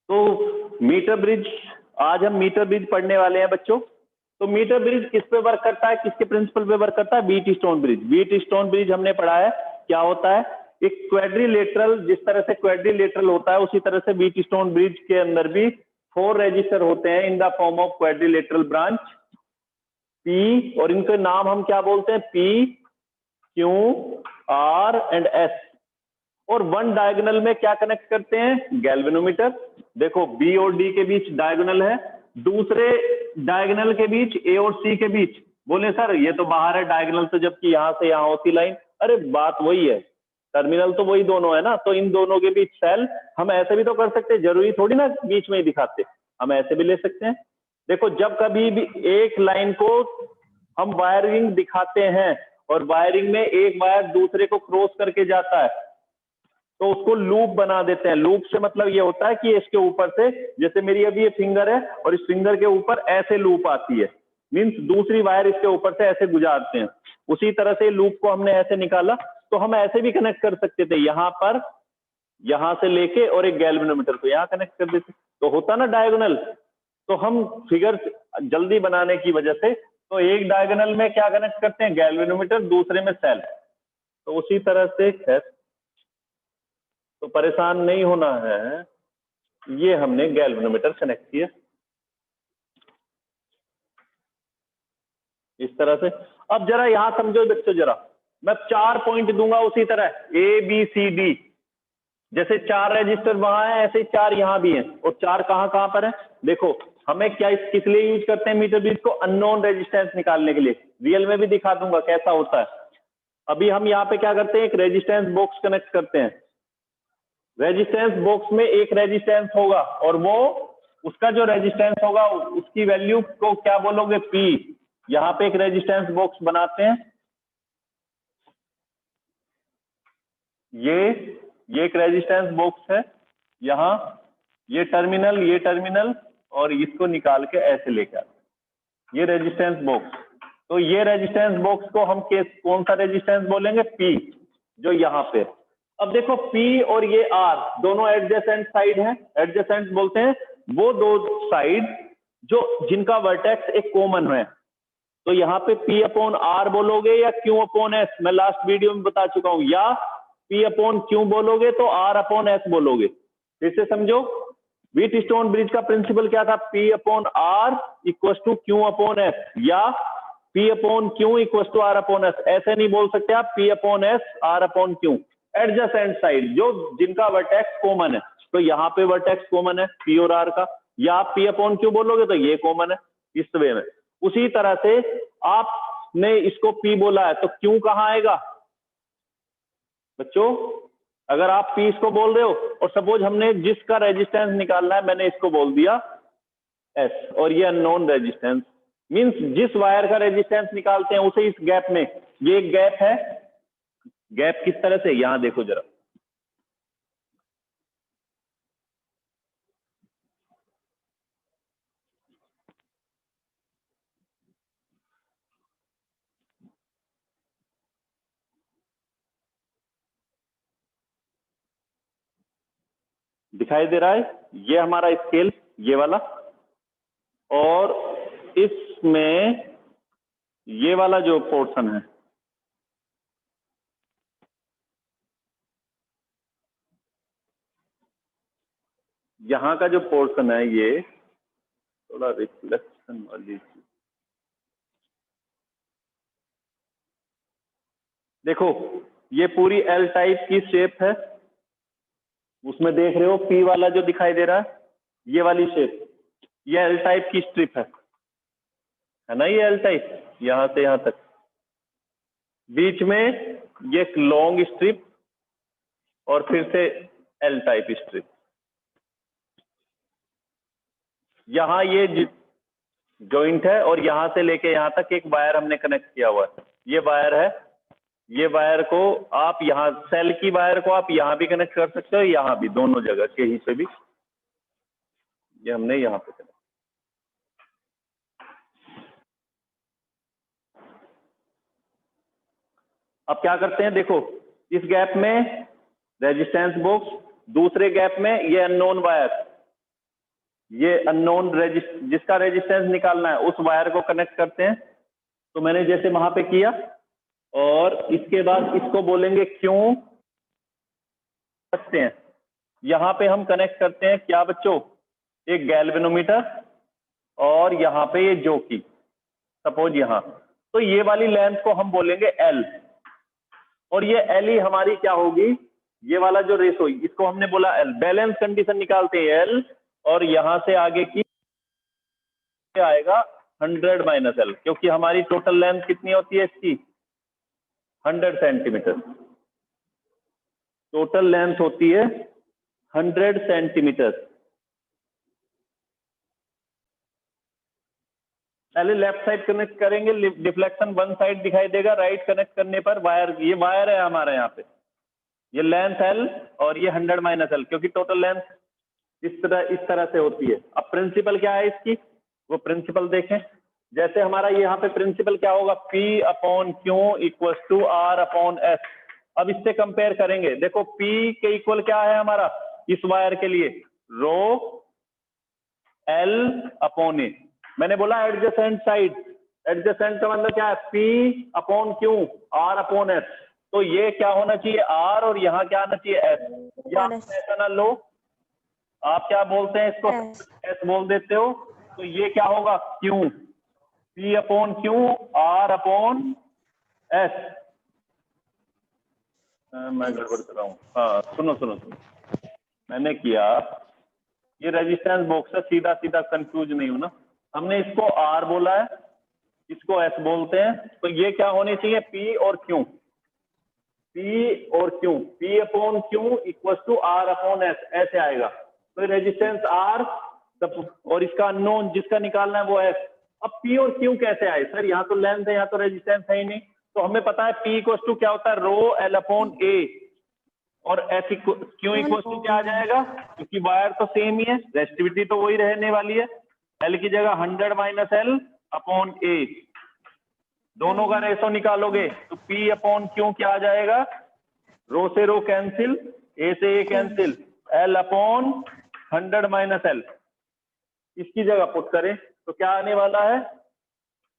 तो metre bridge, आज हम मीटर ब्रिज पढ़ने वाले हैं बच्चों। तो मीटर ब्रिज किस पे वर्क करता है, किसके प्रिंसिपल पे वर्क करता है? Wheat stone bridge. Wheat stone bridge हमने पढ़ा है क्या होता है। एक क्वाड्रिलेटरल, जिस तरह से क्वाड्रिलेटरल होता है उसी तरह से व्हीट स्टोन ब्रिज के अंदर भी 4 रजिस्टर होते हैं in the form of quadrilateral branch P, और इनके नाम हम क्या बोलते हैं? P, Q, R and S. और वन डायगोनल में क्या कनेक्ट करते हैं? गैल्वेनोमीटर। देखो बी और डी के बीच डायगोनल है, दूसरे डायगोनल के बीच ए और सी के बीच। बोले सर ये तो बाहर है डायगोनल, तो जबकि यहां से यहां होती लाइन। अरे बात वही है, टर्मिनल तो वही दोनों है ना। तो इन दोनों के बीच सेल, हम ऐसे भी तो कर सकते हैं, जरूरी थोड़ी ना बीच में ही दिखाते, हम ऐसे भी ले सकते हैं। देखो जब कभी भी एक लाइन को हम वायरिंग दिखाते हैं और वायरिंग में एक वायर दूसरे को क्रॉस करके जाता है तो उसको लूप बना देते हैं। लूप से मतलब ये होता है कि इसके ऊपर से, जैसे मेरी अभी ये फिंगर है और इस फिंगर के ऊपर ऐसे लूप आती है, मीन्स दूसरी वायर इसके ऊपर से ऐसे गुजारते हैं। उसी तरह से लूप को हमने ऐसे निकाला, तो हम ऐसे भी कनेक्ट कर सकते थे, यहां पर, यहां से लेके और एक गैल्वेनोमीटर को यहां कनेक्ट कर देते, तो होता ना डायगोनल। तो हम फिगर जल्दी बनाने की वजह से तो एक डायगोनल में क्या कनेक्ट करते हैं? गैल्वेनोमीटर, दूसरे में सेल। तो उसी तरह से है, तो परेशान नहीं होना है, ये हमने गैल्वेनोमीटर कनेक्ट किया इस तरह से। अब जरा यहां समझो बच्चों, जरा मैं 4 पॉइंट दूंगा उसी तरह ए बी सी डी, जैसे 4 रजिस्टर वहां है ऐसे ही 4 यहां भी हैं। और 4 कहां कहां पर है? देखो हमें क्या, किस लिए यूज करते हैं मीटर ब्रिज को? अननोन रेजिस्टेंस निकालने के लिए। रियल में भी दिखा दूंगा कैसा होता है। अभी हम यहाँ पे क्या करते हैं? एक रेजिस्टेंस बॉक्स कनेक्ट करते हैं। रेजिस्टेंस बॉक्स में एक रेजिस्टेंस होगा और वो, उसका जो रेजिस्टेंस होगा उसकी वैल्यू को क्या बोलोगे? पी। यहां पे एक रेजिस्टेंस बॉक्स बनाते हैं, ये एक रेजिस्टेंस बॉक्स है, यहां ये टर्मिनल और इसको निकाल के ऐसे लेके आते हैं, ये रेजिस्टेंस बॉक्स। तो ये रेजिस्टेंस बॉक्स को हम कौन सा रेजिस्टेंस बोलेंगे? पी, जो यहां पे। अब देखो P और ये R दोनों एडजेसेंट साइड हैं। एडजेसेंट बोलते हैं वो दो साइड जो जिनका वर्टेक्स एक कॉमन है। तो यहाँ पे P अपॉन R बोलोगे या Q अपॉन S, मैं लास्ट वीडियो में बता चुका हूं, या P अपॉन Q बोलोगे तो R अपॉन S बोलोगे। फिर से समझो, व्हीट स्टोन ब्रिज का प्रिंसिपल क्या था? P upon R equal to Q upon S, या P upon Q equal to R upon S। ऐसे नहीं बोल सकते आप P upon S R upon Q। Adjacent side जो जिनका वर्टेक्स कॉमन है, तो यहाँ पे वर्टेक्स कॉमन है P और R का, या आप P अपॉन Q बोलोगे तो ये कॉमन है, इस वे में। उसी तरह से आपने इसको P बोला है तो Q कहाँ आएगा बच्चों? अगर आप P इसको बोल रहे हो और सपोज हमने जिसका रेजिस्टेंस निकालना है मैंने इसको बोल दिया S, और ये अननोन रेजिस्टेंस, मींस जिस वायर का रेजिस्टेंस निकालते हैं उसे इस गैप में, ये एक गैप है। गैप किस तरह से? यहां देखो जरा, दिखाई दे रहा है? ये हमारा स्केल, ये वाला, और इसमें ये वाला जो पोर्शन है, यहां का जो पोर्शन है, ये थोड़ा रिफ्लेक्शन वाली चीज। देखो ये पूरी एल टाइप की शेप है, उसमें देख रहे हो पी वाला जो दिखाई दे रहा है, ये वाली शेप, ये एल टाइप की स्ट्रिप है ना, ये एल टाइप यहां से यहां तक। बीच में ये एक लॉन्ग स्ट्रिप और फिर से एल टाइप स्ट्रिप। यहां ये जॉइंट है और यहां से लेके यहां तक एक वायर हमने कनेक्ट किया हुआ है, ये वायर है। ये वायर को आप यहां, सेल की वायर को आप यहां भी कनेक्ट कर सकते हो, यहां भी, दोनों जगह कहीं पे भी। ये हमने यहां पे कनेक्ट। अब क्या करते हैं? देखो इस गैप में रेजिस्टेंस बॉक्स, दूसरे गैप में ये अननोन वायर, ये अननोन जिसका रेजिस्टेंस निकालना है उस वायर को कनेक्ट करते हैं। तो मैंने जैसे वहां पे किया, और इसके बाद इसको बोलेंगे क्यों सकते हैं। यहाँ पे हम कनेक्ट करते हैं क्या बच्चों, एक गैल्वेनोमीटर, और यहाँ पे ये जोकी, सपोज यहाँ, तो ये वाली लेंथ को हम बोलेंगे एल, और ये एल ही हमारी क्या होगी, ये वाला जो रेशो इसको हमने बोला एल। बैलेंस कंडीशन निकालते हैं एल, और यहां से आगे की आएगा 100 माइनस एल, क्योंकि हमारी टोटल लेंथ कितनी होती है इसकी 100 सेंटीमीटर। टोटल लेंथ होती है 100 सेंटीमीटर। पहले लेफ्ट साइड कनेक्ट करेंगे, डिफ्लेक्शन वन साइड दिखाई देगा। राइट कनेक्ट करने पर वायर, ये वायर है हमारा यहाँ पे, ये लेंथ एल और ये 100 माइनस एल, क्योंकि टोटल लेंथ इस तरह से होती है। अब प्रिंसिपल क्या है इसकी, वो प्रिंसिपल देखें। जैसे हमारा यहाँ पे प्रिंसिपल क्या होगा, P upon Q equal to R upon S। अब इससे कंपेयर करेंगे, देखो P के इक्वल क्या है हमारा इस वायर के लिए, रो L अपॉन A। मैंने बोला एडजेसेंट साइड, एडजेसेंट का मतलब क्या है, P upon Q R upon S। तो ये क्या होना चाहिए R, और यहाँ क्या आना चाहिए S। या ऐसा ना लो, आप क्या बोलते हैं इसको, S बोल देते हो, तो ये क्या होगा Q, P upon Q R upon S। मैं गड़बड़ कर रहा हूँ, हाँ सुनो सुनो सुनो, मैंने किया, ये रेजिस्टेंस बॉक्स है, सीधा सीधा कंफ्यूज नहीं हो ना। हमने इसको R बोला है, इसको S बोलते हैं, तो ये क्या होनी चाहिए P और Q, P और Q, P upon Q equal to R upon S, ऐसे आएगा। तो रेजिस्टेंस R और इसका अननोन जिसका निकालना है वो S। अब P और Q कैसे आए सर, यहाँ तो लेंथ है, यहाँ तो रेजिस्टेंस है ही नहीं। तो हमें पता है P इक्वल टू क्या होता है, रो L अपॉन A, और S Q इक्वल टू क्या आ जाएगा, क्योंकि वायर तो सेम ही है, रेजिस्टिविटी तो वही रहने वाली है। L की जगह 100 माइनस L अपॉन A, दोनों का रेशो निकालोगे तो P अपॉन Q क्या आ जाएगा, रो से रो कैंसिल, A से A cancel, L upon 100 minus L। इसकी जगह पुट करें तो क्या आने वाला है,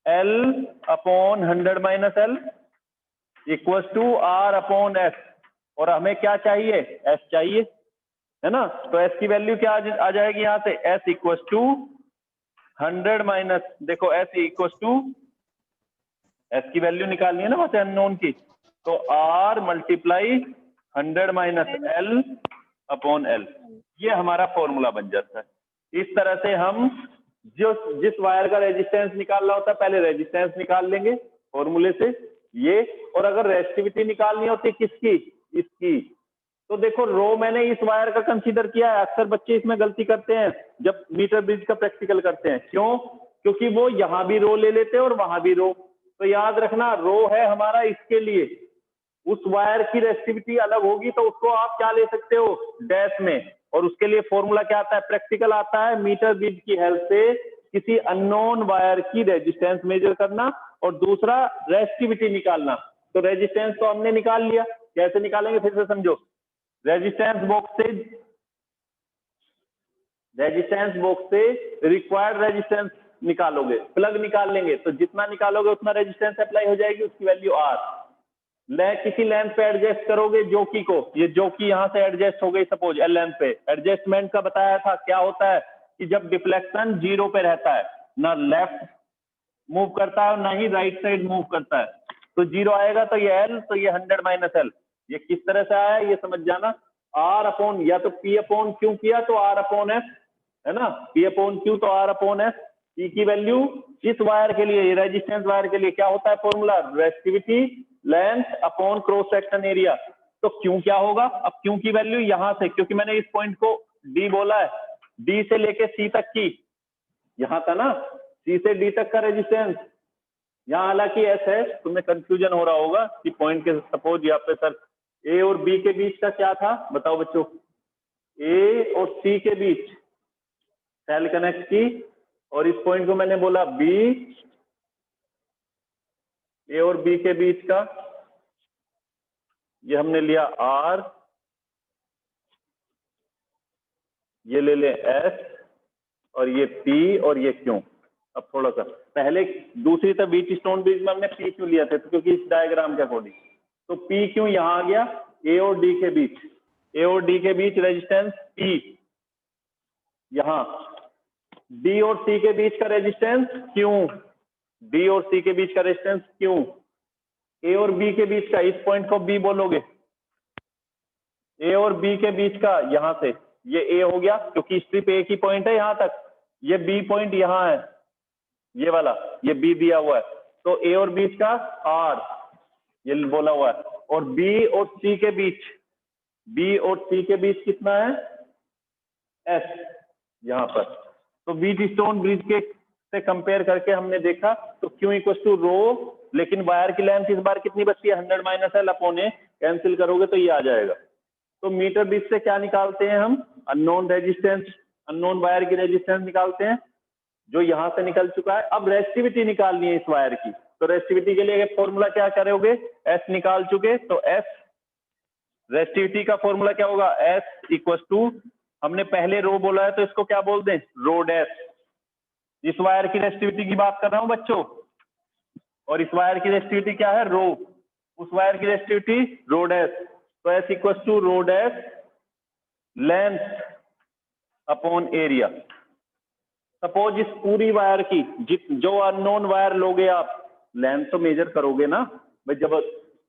L upon 100 minus L equal to R upon S, और हमें क्या चाहिए, S चाहिए, है ना। तो S की वैल्यू क्या आ जाएगी यहाँ से, S इक्वल टू 100 माइनस, देखो S इक्वल टू, S की वैल्यू निकालनी है ना वैसे अननोन की, तो R multiply 100 minus L upon L, ये हमारा फॉर्मूला बन जाता है। इस तरह से हम जिस वायर का रेजिस्टेंस निकालना होता है, पहले रेजिस्टेंस निकाल लेंगे फॉर्मूले से ये, और अगर रेजिस्टिविटी निकालनी होती है किसकी, इसकी, तो देखो रो मैंने इस वायर का कंसीडर किया है। अक्सर बच्चे इसमें गलती करते हैं जब मीटर ब्रिज का प्रैक्टिकल करते हैं, क्यों, क्योंकि वो यहां भी रो ले लेते हैं और वहां भी रो। तो याद रखना रो है हमारा इसके लिए, उस वायर की रेजिस्टिविटी अलग होगी, तो उसको आप क्या ले सकते हो, डैश में, और उसके लिए फॉर्मूला क्या आता है, प्रैक्टिकल आता है, मीटर ब्रिज की हेल्प से किसी अननोन वायर की रेजिस्टेंस मेजर करना, और दूसरा रेजिस्टिविटी निकालना। तो रेजिस्टेंस तो हमने निकाल लिया, कैसे निकालेंगे फिर से समझो। रेजिस्टेंस बॉक्स से रिक्वायर्ड रेजिस्टेंस निकालोगे, प्लग निकाल लेंगे, तो जितना निकालोगे उतना रेजिस्टेंस अप्लाई हो जाएगी, उसकी वैल्यू R। किसी लेंथ पे एडजस्ट करोगे जोकी को, ये जोकी यहां से एडजस्ट हो गई सपोज L लेंथ पे, एडजस्टमेंट का बताया था क्या होता है कि जब डिफ्लेक्शन 0 पे रहता है, ना लेफ्ट मूव करता है और ना ही राइट साइड मूव करता है, तो 0 आएगा, तो ये L, तो ये 100 माइनस L। ये किस तरह से आया ये समझ जाना, R अपॉन, या तो P अपॉन Q किया तो R अपॉन S, है ना, P अपॉन Q तो R अपॉन S। P की वैल्यू इस वायर के लिए, रेजिस्टेंस वायर के लिए क्या होता है formula, resistivity length upon cross section area. तो Q क्या होगा, अब Q की वैल्यू यहां से, क्योंकि मैंने इस पॉइंट को D बोला है, D से लेके C तक की, यहां था ना, C से D तक का रेजिस्टेंस, यहाँ हालांकि S है, तुम्हें कंफ्यूजन हो रहा होगा कि पॉइंट के, सपोज यहाँ पे सर A और B के बीच का क्या था, बताओ बच्चों, A और C के बीच सेल कनेक्ट की, और इस पॉइंट को मैंने बोला B, A और B के बीच का, ये हमने लिया R, ये ले ले S, और ये P और ये Q। अब थोड़ा सा पहले दूसरी तरफ बीच स्टोन ब्रिज में हमने P क्यों लिया था, तो क्योंकि इस डायग्राम के अकॉर्डिंग, तो P क्यों यहाँ आ गया, A और D के बीच, A और D के बीच रेजिस्टेंस P, यहाँ D और C के बीच का रेजिस्टेंस Q, D और C के बीच का रेजिस्टेंस Q, A और B के बीच का, इस पॉइंट को B बोलोगे, A और B के बीच का यहां से ये A हो गया क्योंकि स्ट्रिप A की पॉइंट है यहां तक, ये B पॉइंट यहां है, ये वाला, ये B दिया हुआ है, तो A और बीच का R ये बोला हुआ है, और B और C के बीच, B और C के बीच कितना है S यहां पर। तो व्हीट स्टोन ब्रिज के से कंपेयर करके हमने देखा तो Q इक्वल टू रो, लेकिन वायर की लेंथ इस बार कितनी बचती है 100 माइनस एल अपॉन ए, कैंसिल करोगे तो ये आ जाएगा। तो मीटर ब्रिज से क्या निकालते हैं हम, अननोन रेजिस्टेंस, अननोन वायर की रेजिस्टेंस निकालते हैं जो यहां से निकल चुका है। अब रेसिस्टिविटी निकालनी है इस वायर की, तो रेसिस्टिविटी के लिए फॉर्मूला क्या करोगे, एस निकाल चुके, तो एस रेसिस्टिविटी का फॉर्मूला क्या होगा, एस इक्वल टू, हमने पहले रो बोला है तो इसको क्या बोल दें, रो डैश। इस वायर की रेसिस्टिविटी की बात कर रहा हूं बच्चों, और इस वायर की रेसिस्टिविटी क्या है, रो, उस वायर की रेसिस्टिविटी रो डैश, तो S equal to rho dash length upon area. Suppose इस पूरी वायर की जो अननोन वायर लोगे आप, लेंथ तो मेजर करोगे ना भाई, जब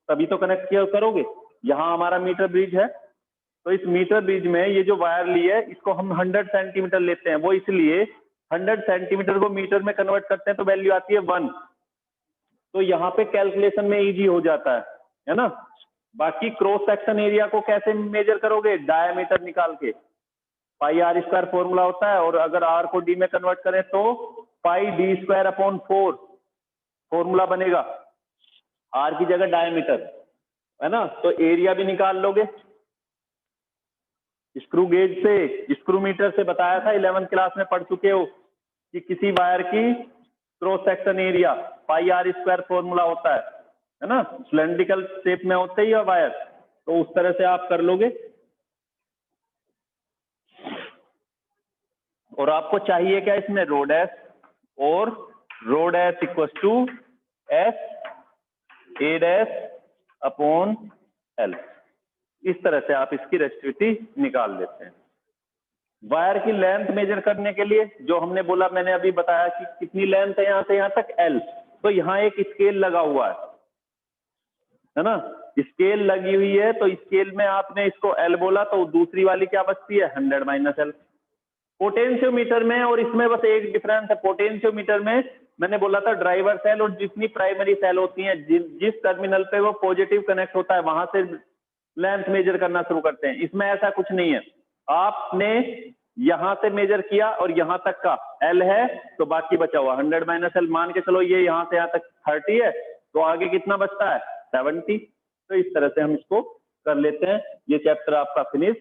तभी तो कनेक्ट किया करोगे। यहां हमारा मीटर ब्रिज है, तो इस मीटर ब्रिज में ये जो वायर ली है इसको हम 100 सेंटीमीटर लेते हैं, वो इसलिए 100 सेंटीमीटर को मीटर में कन्वर्ट करते हैं तो वैल्यू आती है 1, तो यहाँ पे कैलकुलेशन में इजी हो जाता है ना। बाकी क्रॉस सेक्शन एरिया को कैसे मेजर करोगे, डायमीटर निकाल के, पाई आर स्क्वायर फॉर्मूला होता है, और अगर आर को डी में कन्वर्ट करें तो पाई डी स्क्वायर अपॉन 4 फॉर्मूला बनेगा, आर की जगह डायमीटर है ना। तो एरिया भी निकाल लोगे स्क्रू गेज से, स्क्रू मीटर से, बताया था 11th क्लास में पढ़ चुके हो कि किसी वायर की cross section area pi r square formula होता है ना, सिलेंड्रिकल शेप में होते ही है वायर, तो उस तरह से आप कर लोगे। और आपको चाहिए क्या इसमें, रो डैश, और rho dash equal to S A dash upon L, इस तरह से आप इसकी रेसिस्टिविटी निकाल लेते हैं। वायर की लेंथ मेजर करने के लिए जो हमने बोला, मैंने अभी बताया कि कितनी लेंथ है यहां से यहां तक, एल, तो यहाँ एक स्केल लगा हुआ है ना, स्केल लगी हुई है, तो स्केल में आपने इसको एल बोला तो दूसरी वाली क्या बचती है 100 माइनस एल। पोटेंशियोमीटर में और इसमें बस एक डिफरेंस है, पोटेंशियोमीटर में मैंने बोला था ड्राइवर सेल और जितनी प्राइमरी सेल होती हैं, जिस टर्मिनल पे वो पॉजिटिव कनेक्ट होता है वहां से लेंथ मेजर करना शुरू करते हैं। इसमें ऐसा कुछ नहीं है, आपने यहां से मेजर किया और यहां तक का एल है तो बाकी बचा हुआ 100 माइनस एल, मान के चलो ये यहां से यहां तक 30 है, तो आगे कितना बचता है 70। तो इस तरह से हम इसको कर लेते हैं। ये चैप्टर आपका फिनिश,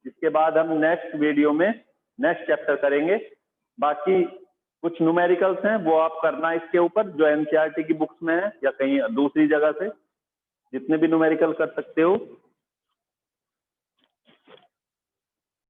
इसके बाद हम नेक्स्ट वीडियो में नेक्स्ट चैप्टर करेंगे। बाकी कुछ न्यूमेरिकल्स हैं वो आप करना इसके ऊपर, जो एनसीईआरटी की बुक्स में है या कहीं दूसरी जगह से जितने भी न्यूमेरिकल कर सकते हो